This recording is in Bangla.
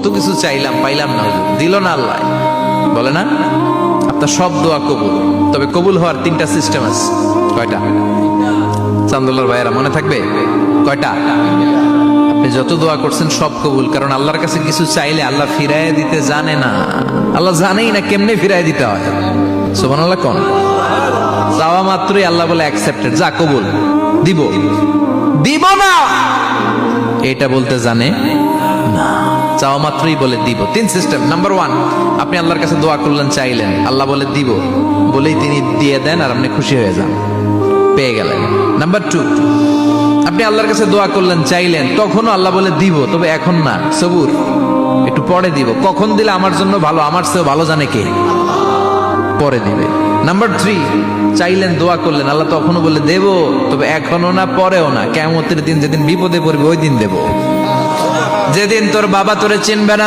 কত কিছু চাইলাম, পাইলাম না, হুজুর দিল না আল্লাহ। বলে না আপনার সব দোয়া কবুল, তবে কবুল হওয়ার 3টা সিস্টেম আছে। কয়টা? চান্দুল্লার ভাইয়েরা মনে থাকবে কয়টা? আপনি যত দোয়া করছেন সব কবুল, কারণ আল্লাহর কাছে কিছু চাইলে আল্লাহ ফিরাইয়া দিতে জানে না। আল্লাহ জানেই না কেমনে ফিরাইয়া দিতে হয়। সুবহানাল্লাহ কোন? চাওয়া মাত্রই আল্লাহ বলে অ্যাকসেপ্টেড, যা কবুল, দিব দিব না এটা বলতে জানে না, চাওয়া মাত্রই বলে দিব। 3 সিস্টেম। নাম্বার 1, আপনি আল্লাহর কাছে দোয়া করলেন, চাইলেন, আল্লাহ বলে দিব, বলেই তিনি দিয়ে দেন আর আপনি খুশি হয়ে যান, পেয়ে গেলেন। নাম্বার 2, আপনি আল্লাহর কাছে দোয়া করলেন, চাইলেন, তখনও আল্লাহ বলে দিব, তবে এখন না, সবুর, একটু পরে দিব। কখন দিলে আমার জন্য ভালো, আমার চেয়ে ভালো জানে কে, পরে দিবে। নাম্বার 3, চাইলেন, দোয়া করলেন, আল্লাহ তখনও বলে দেব, তবে এখনো না, পরেও না, কিয়ামতের দিন যেদিন বিপদে পড়বে ওই দিন দেব, যেদিন তোর বাবা তোরে চিনবে না।